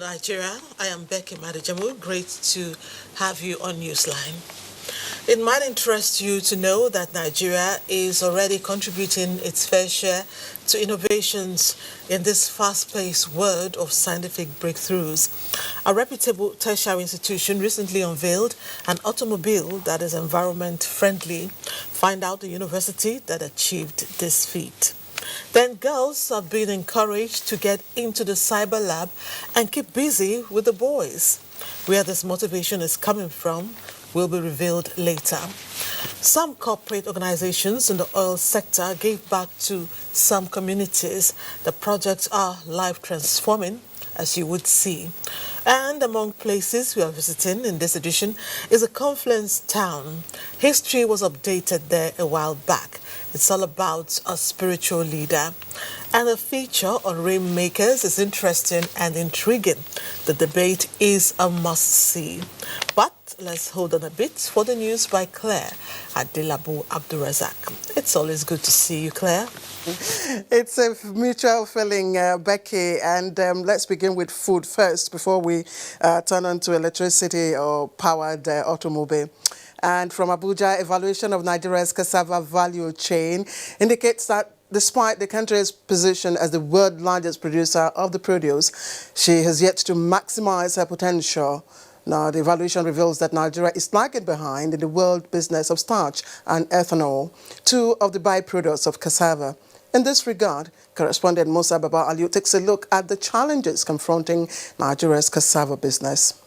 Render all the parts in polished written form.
Nigeria. I am Becky Madijamu. Great to have you on Newsline. It might interest you to know that Nigeria is already contributing its fair share to innovations in this fast-paced world of scientific breakthroughs. A reputable tertiary institution recently unveiled an automobile that is environment-friendly. Find out the university that achieved this feat. Then girls are being encouraged to get into the cyber lab and keep busy with the boys. Where this motivation is coming from will be revealed later. Some corporate organizations in the oil sector gave back to some communities. The projects are life-transforming, as you would see. And among places we are visiting in this edition is a confluence town. History was updated there a while back. It's all about a spiritual leader. And a feature on rainmakers is interesting and intriguing. The debate is a must-see. But let's hold on a bit for the news by Claire Adelabu Abdurazak. It's always good to see you, Claire. It's a mutual feeling, Becky, and let's begin with food first before we turn on to electricity or powered automobile. And from Abuja, evaluation of Nigeria's cassava value chain indicates that despite the country's position as the world's largest producer of the produce, she has yet to maximize her potential. Now, the evaluation reveals that Nigeria is lagging behind in the world business of starch and ethanol, two of the byproducts of cassava. In this regard, correspondent Musa Baba Aliu takes a look at the challenges confronting Nigeria's cassava business.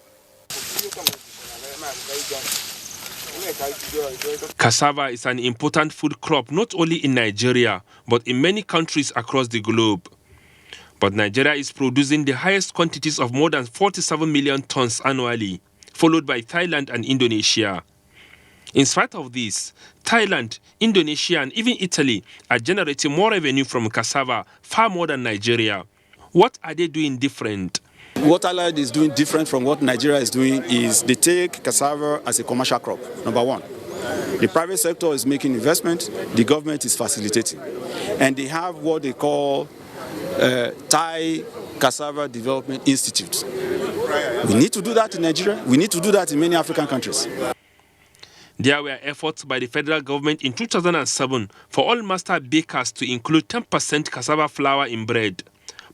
Cassava is an important food crop not only in Nigeria, but in many countries across the globe. But Nigeria is producing the highest quantities of more than 47 million tons annually, followed by Thailand and Indonesia. In spite of this, Thailand, Indonesia, and even Italy are generating more revenue from cassava, far more than Nigeria. What are they doing different? What Thailand is doing different from what Nigeria is doing is they take cassava as a commercial crop, number one. The private sector is making investment, the government is facilitating. And they have what they call Thai Cassava Development Institute. We need to do that in Nigeria. We need to do that in many African countries. There were efforts by the federal government in 2007 for all master bakers to include 10% cassava flour in bread.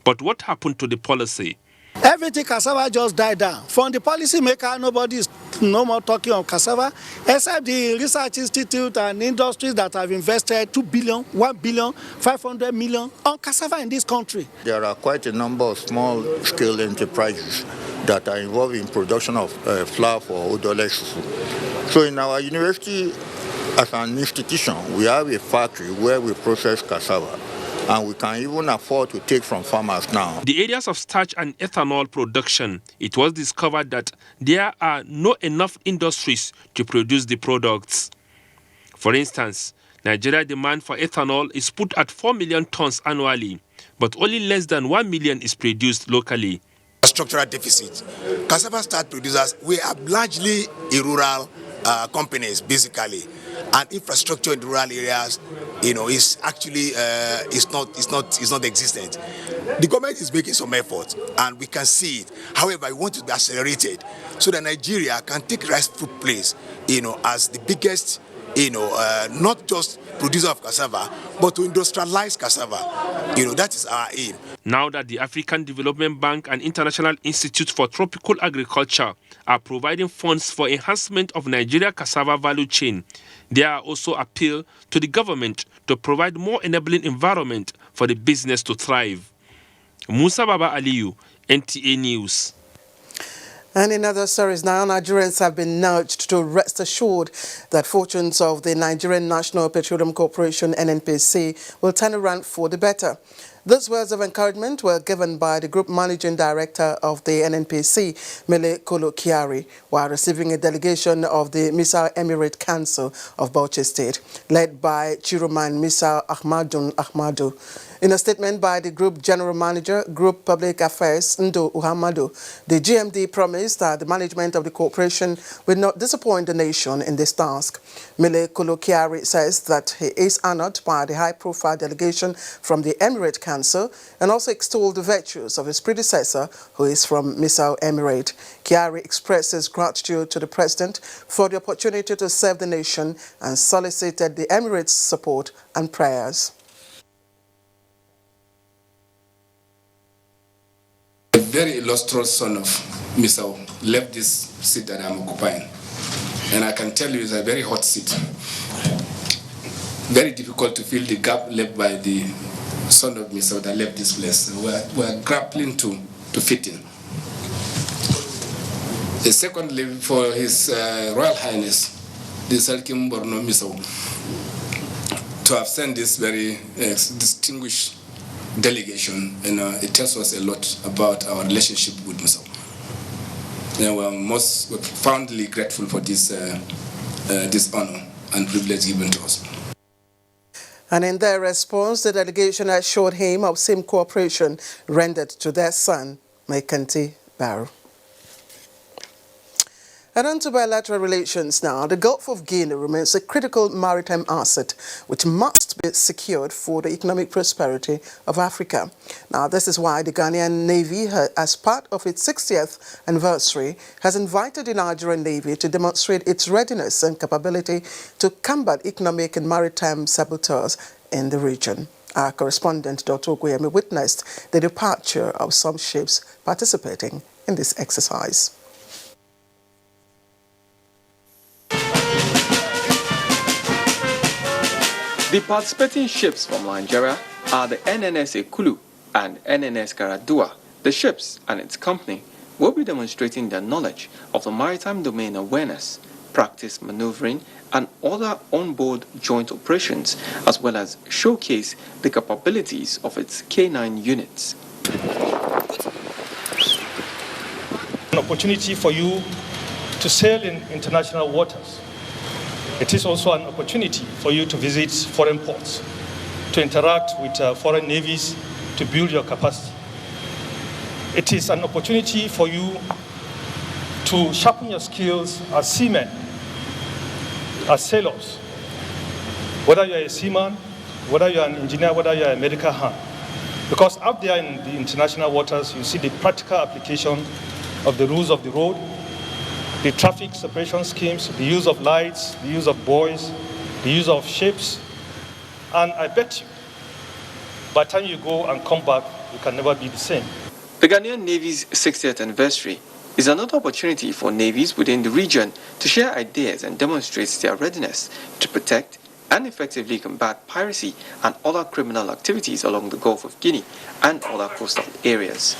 But what happened to the policy? Everything cassava just died down. From the policy maker, nobody is no more talking of cassava, except the research institute and industries that have invested 2 billion, 1 billion, 500 million on cassava in this country. There are quite a number of small-scale enterprises that are involved in production of flour for Condolences. So in our university, as an institution, we have a factory where we process cassava. And we can even afford to take from farmers now. The areas of starch and ethanol production, it was discovered that there are not enough industries to produce the products. For instance, Nigeria's demand for ethanol is put at 4 million tons annually, but only less than 1 million is produced locally. Structural deficit. Cassava starch producers, we are largely a rural companies, basically. And infrastructure in rural areas, is actually is not existent. The government is making some effort, and we can see it. However, we want it to be accelerated so that Nigeria can take rightful place, as the biggest, not just producer of cassava, but to industrialize cassava. That is our aim. Now that the African Development Bank and International Institute for Tropical Agriculture are providing funds for enhancement of Nigeria cassava value chain, there are also appeal to the government to provide more enabling environment for the business to thrive. Musa Baba Aliyu, NTA News. And in other stories now, Nigerians have been nudged to rest assured that fortunes of the Nigerian National Petroleum Corporation, NNPC, will turn around for the better. Those words of encouragement were given by the Group Managing Director of the NNPC, Mele Kolo Kiari, while receiving a delegation of the Missile Emirate Council of Bauchi State, led by Chairman Missile Ahmadun Ahmadu. In a statement by the Group General Manager, Group Public Affairs, Ndo Uhamadu, the GMD promised that the management of the corporation will not disappoint the nation in this task. Mile Kolokiari says that he is honored by the high-profile delegation from the Emirate Council and also extolled the virtues of his predecessor, who is from Misau Emirate. Kiari expresses gratitude to the President for the opportunity to serve the nation and solicited the Emirates' support and prayers. A very illustrious son of Misau left this seat that I'm occupying. And I can tell you it's a very hot seat. Very difficult to fill the gap left by the son of Misau that left this place. We're grappling to fit in. Secondly, for His Royal Highness, the Salkim Borno Misau, to have sent this very distinguished delegation, and it tells us a lot about our relationship with Misau. We're profoundly grateful for this honor and privilege given to us. And in their response, the delegation assured him of same cooperation rendered to their son, Maikanti Barrow. And on to bilateral relations now. The Gulf of Guinea remains a critical maritime asset which must be secured for the economic prosperity of Africa. Now, this is why the Ghanaian Navy, as part of its 60th anniversary, has invited the Nigerian Navy to demonstrate its readiness and capability to combat economic and maritime saboteurs in the region. Our correspondent, Dr. Oguyemi, witnessed the departure of some ships participating in this exercise. The participating ships from Nigeria are the NNS Ekulu and NNS Karadua. The ships and its company will be demonstrating their knowledge of the maritime domain awareness, practice maneuvering, and other on-board joint operations, as well as showcase the capabilities of its K9 units. An opportunity for you to sail in international waters. It is also an opportunity for you to visit foreign ports, to interact with foreign navies, to build your capacity. It is an opportunity for you to sharpen your skills as seamen, as sailors. Whether you're a seaman, whether you're an engineer, whether you're a medical hand. Because out there in the international waters, you see the practical application of the rules of the road, the traffic separation schemes, the use of lights, the use of buoys, the use of ships. And I bet you, by the time you go and come back, you can never be the same. The Ghanaian Navy's 60th anniversary is another opportunity for navies within the region to share ideas and demonstrate their readiness to protect and effectively combat piracy and other criminal activities along the Gulf of Guinea and other coastal areas.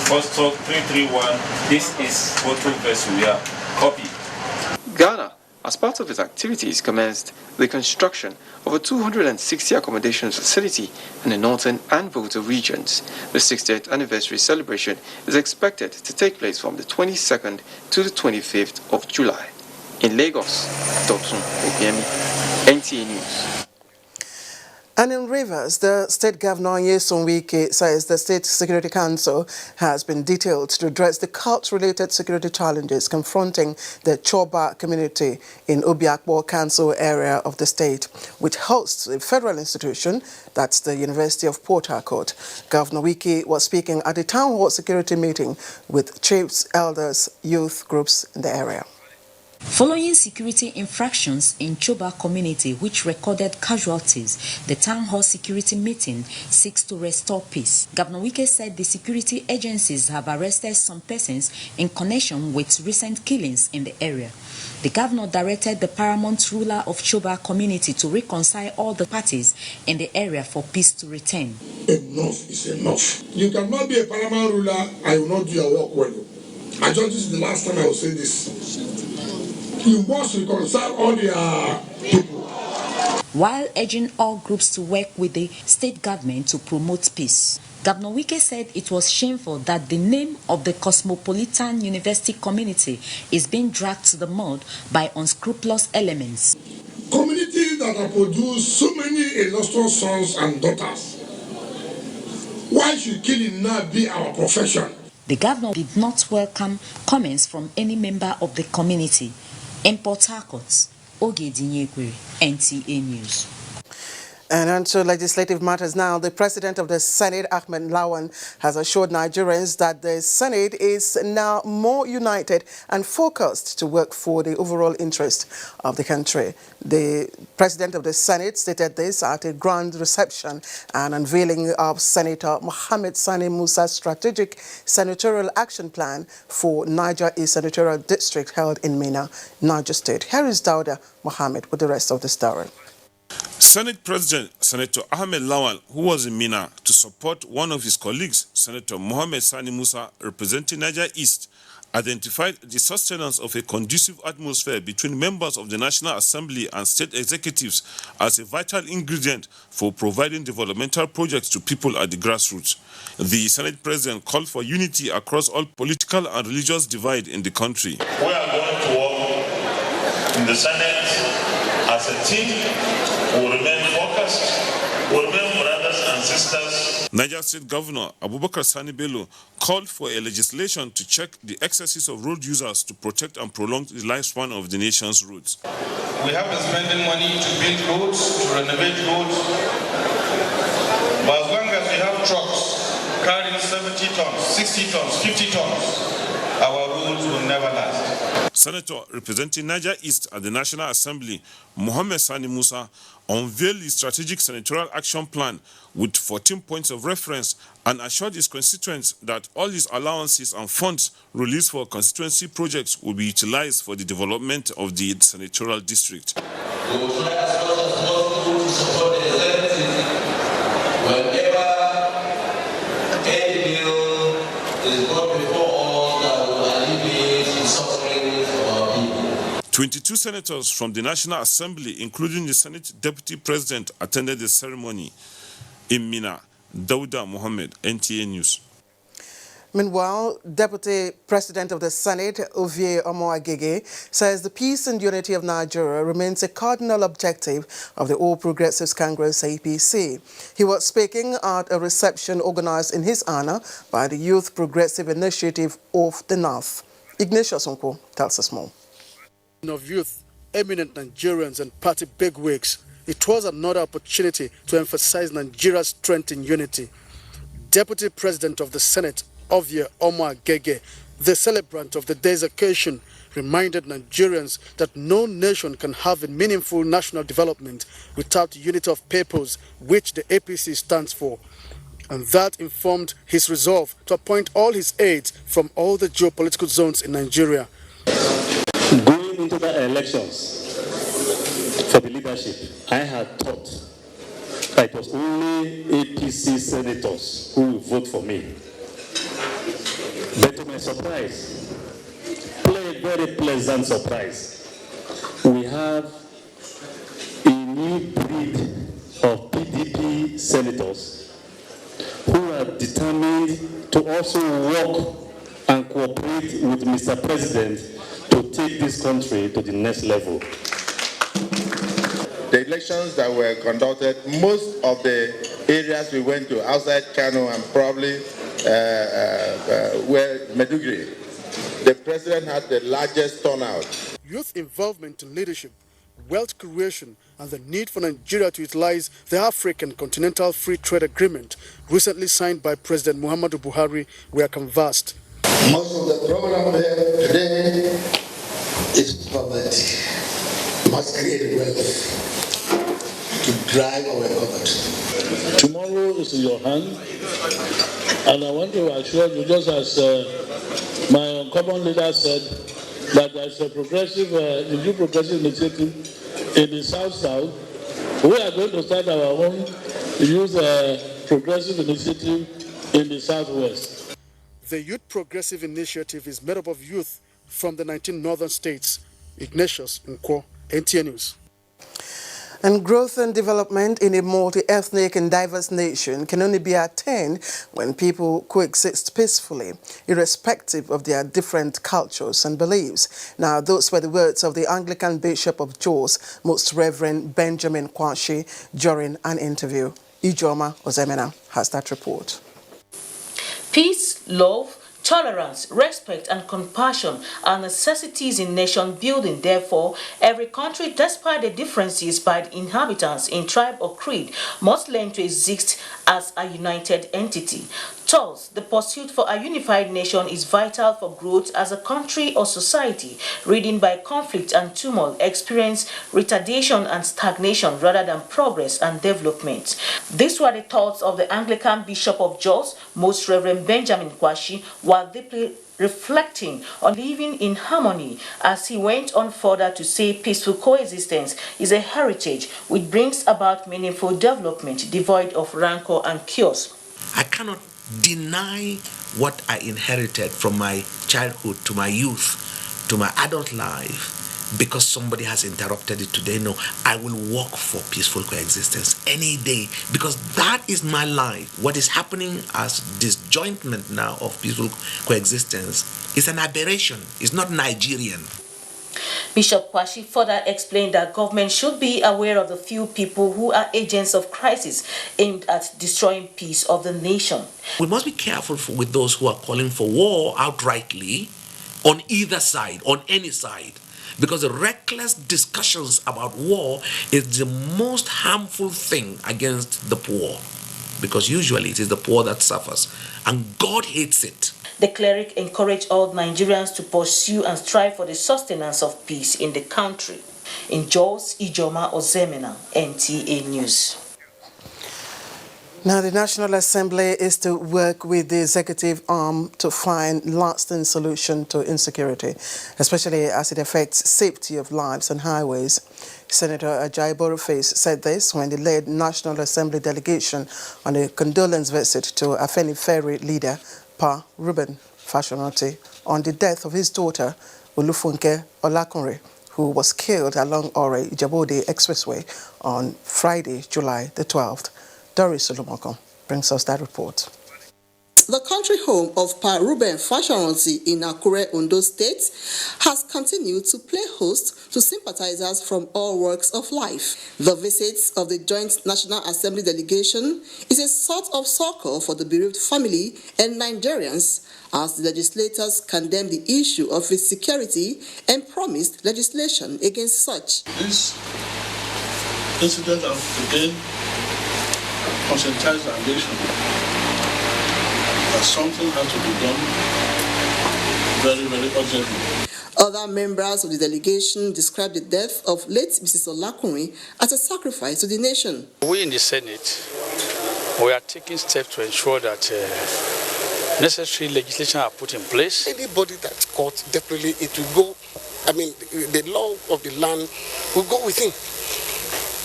First talk 331, this is photo vessel, yeah, copy. Ghana, as part of its activities, commenced the construction of a 260 accommodation facility in the northern and Volta regions. The 60th anniversary celebration is expected to take place from the 22nd to the 25th of July. In Lagos, Dr. Oguyemi, NTA News. And in Rivers, the State Governor Nyesom Wike says the State Security Council has been detailed to address the cult-related security challenges confronting the Choba community in Obiakpo Council area of the state, which hosts a federal institution, that's the University of Port Harcourt. Governor Wike was speaking at a town hall security meeting with chiefs, elders, youth groups in the area. Following security infractions in Choba community which recorded casualties, the town hall security meeting seeks to restore peace. Governor Wike said the security agencies have arrested some persons in connection with recent killings in the area. The governor directed the paramount ruler of Choba community to reconcile all the parties in the area for peace to return. Enough is enough. You cannot be a paramount ruler and you will not do your work well. I just this is the last time I will say this. You must reconcile all their people. While urging all groups to work with the state government to promote peace. Governor Wike said it was shameful that the name of the cosmopolitan university community is being dragged to the mud by unscrupulous elements. Communities that have produced so many illustrious sons and daughters Why should killing not be our profession? The governor did not welcome comments from any member of the community. In Port Harcourt, Oge Dinyekwe, NTA News. And on to legislative matters now. The President of the Senate, Ahmed Lawan, has assured Nigerians that the Senate is now more united and focused to work for the overall interest of the country. The President of the Senate stated this at a grand reception and unveiling of Senator Mohammed Sani Musa's strategic senatorial action plan for Niger East Senatorial District held in Mina, Niger State. Here is Dauda Mohammed with the rest of the story. Senate President Senator Ahmed Lawan, who was in Mina to support one of his colleagues, Senator Mohammed Sani Musa, representing Niger East, identified the sustenance of a conducive atmosphere between members of the National Assembly and state executives as a vital ingredient for providing developmental projects to people at the grassroots. The Senate President called for unity across all political and religious divide in the country. We are going to work in the Senate as a team. We remain focused. We remain brothers and sisters. Niger State Governor Abubakar Sani Bello called for a legislation to check the excesses of road users to protect and prolong the lifespan of the nation's roads. We have been spending money to build roads, to renovate roads. But as long as we have trucks carrying 70 tons, 60 tons, 50 tons, our roads will never last. Senator representing Niger East at the National Assembly, Mohammed Sani Musa, unveiled the strategic senatorial action plan with 14 points of reference and assured his constituents that all his allowances and funds released for constituency projects will be utilized for the development of the senatorial district. We will try as much as possible to support the executive whenever any bill is brought before us that will alleviate the suffering of our people. 22 senators from the National Assembly, including the Senate Deputy President, attended the ceremony in Mina. Dauda Mohammed, NTA News. Meanwhile, Deputy President of the Senate, Ovie Omo-Agege, says the peace and unity of Nigeria remains a cardinal objective of the All Progressives Congress APC. He was speaking at a reception organized in his honor by the Youth Progressive Initiative of the North. Ignatius Funke tells us more. Of youth, eminent Nigerians and party bigwigs, it was another opportunity to emphasize Nigeria's strength in unity. Deputy President of the Senate, Ovie Omo-Agege, the celebrant of the day's occasion, reminded Nigerians that no nation can have a meaningful national development without unity of purpose, which the APC stands for. And that informed his resolve to appoint all his aides from all the geopolitical zones in Nigeria. Going into the elections for the leadership, I had thought that it was only APC senators who will vote for me. But to my surprise, very pleasant surprise, we have a new breed of PDP senators who are determined to also work and cooperate with Mr. President to take this country to the next level. The elections that were conducted, most of the areas we went to outside Kano and probably were Meduguri, the president had the largest turnout. Youth involvement in leadership, wealth creation, and the need for Nigeria to utilize the African Continental Free Trade Agreement recently signed by President Muhammadu Buhari were canvassed. Most of the problem here today is poverty. We must create wealth to drive our economy. Tomorrow is in your hand, and I want to assure you, just as my common leader said, that there's a progressive, the new progressive initiative in the South-South. We are going to start our own youth progressive initiative in the Southwest. The Youth Progressive Initiative is made up of youth from the 19 northern states. Ignatius Funke, NTA News. And growth and development in a multi-ethnic and diverse nation can only be attained when people coexist peacefully, irrespective of their different cultures and beliefs. Now, those were the words of the Anglican Bishop of Jos, Most Reverend Benjamin Kwashi, during an interview. Ijoma Ozemena has that report. Peace, love, tolerance, respect, and compassion are necessities in nation building. Therefore, every country, despite the differences by the inhabitants in tribe or creed, must learn to exist as a united entity. Thus, the pursuit for a unified nation is vital for growth as a country or society, ridden by conflict and turmoil, experience retardation and stagnation rather than progress and development. These were the thoughts of the Anglican Bishop of Jos, Most Reverend Benjamin Kwashi, while deeply reflecting on living in harmony, as he went on further to say peaceful coexistence is a heritage which brings about meaningful development devoid of rancor and chaos. I cannot deny what I inherited from my childhood to my youth to my adult life because somebody has interrupted it today. No, I will work for peaceful coexistence any day because that is my life. What is happening as disjointment now of peaceful coexistence is an aberration. It's not Nigerian. Bishop Kwashi further explained that government should be aware of the few people who are agents of crisis aimed at destroying peace of the nation. We must be careful with those who are calling for war outrightly on either side, on any side, because the reckless discussions about war is the most harmful thing against the poor, because usually it is the poor that suffers, and God hates it. The cleric encouraged all Nigerians to pursue and strive for the sustenance of peace in the country. In Jos, Ijoma Ozemena, NTA News. Now, the National Assembly is to work with the executive arm to find lasting solution to insecurity, especially as it affects safety of lives on highways. Senator Ajayi Boroface said this when he led National Assembly delegation on a condolence visit to Afenifere leader Pa Reuben Fashoranti on the death of his daughter Funke Olakunrin, who was killed along Ore-Ijebode Expressway on Friday, July the 12th. Doris Solomoko brings us that report. The country home of Pa Reuben Fashoranti in Akure, Ondo State, has continued to play host to sympathizers from all walks of life. The visits of the Joint National Assembly delegation is a sort of circle for the bereaved family and Nigerians, as the legislators condemn the issue of insecurity and promised legislation against such. This incident of again conscientize our nation that something has to be done very, very urgently. Other members of the delegation described the death of late Mrs. Olakunrin as a sacrifice to the nation. We in the Senate, we are taking steps to ensure that necessary legislation are put in place. Anybody that's caught, definitely it will go, the law of the land will go with him.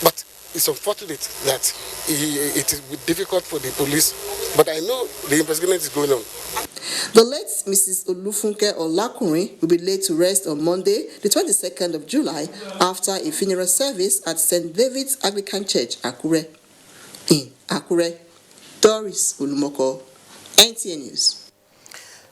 But it's unfortunate that it is difficult for the police, but I know the investigation is going on. The late Mrs. Funke Olakunrin will be laid to rest on Monday, the 22nd of July, after a funeral service at St. David's Anglican Church, Akure. In Akure, Doris Olumoko, NTA News.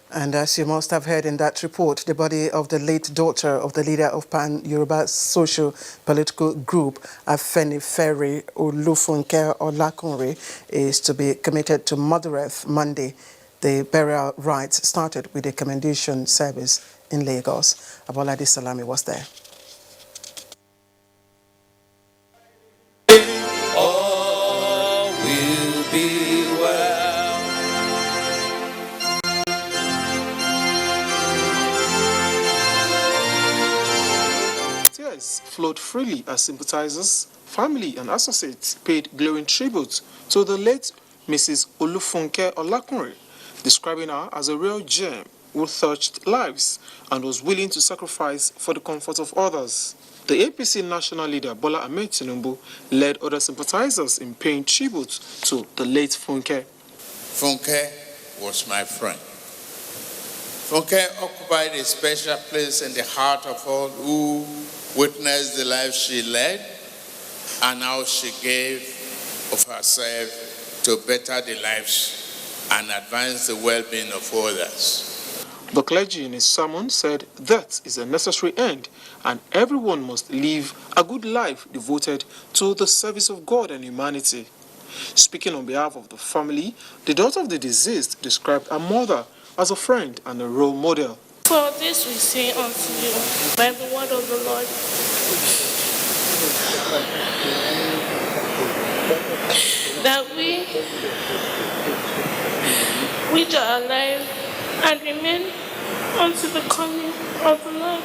And as you must have heard in that report, the body of the late daughter of the leader of Pan-Yoruba social-political group, Afenifere Funke Olakunrin, is to be committed to Mother Earth Monday. The burial rites started with a commendation service in Lagos. Abolade Salami was there. All will be well. Tears flowed freely as sympathizers, family and associates paid glowing tribute to the late Mrs. Funke Olakunrin, describing her as a real gem who touched lives and was willing to sacrifice for the comfort of others. The APC national leader, Bola Ahmed Tinubu, led other sympathizers in paying tribute to the late Funke. Funke was my friend. Funke occupied a special place in the heart of all who witnessed the life she led and how she gave of herself to better the lives and advance the well-being of others. The clergy in his sermon said that is a necessary end and everyone must live a good life devoted to the service of God and humanity. Speaking on behalf of the family, the daughter of the deceased described her mother as a friend and a role model. For this we say unto you by the word of the Lord, that we which are alive and remain unto the coming of the Lord.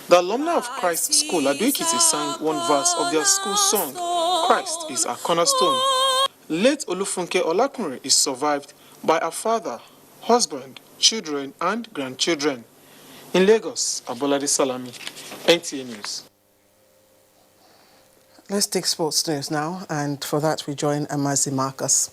The alumni of Christ School, Aduikiti, sang one verse of their school song, Christ is our cornerstone. Late Olufunke Olakunrin is survived by her father, husband, children, and grandchildren. In Lagos, Abolade Salami, NTA News. Let's take sports news now, and for that we join Amazi Marcus.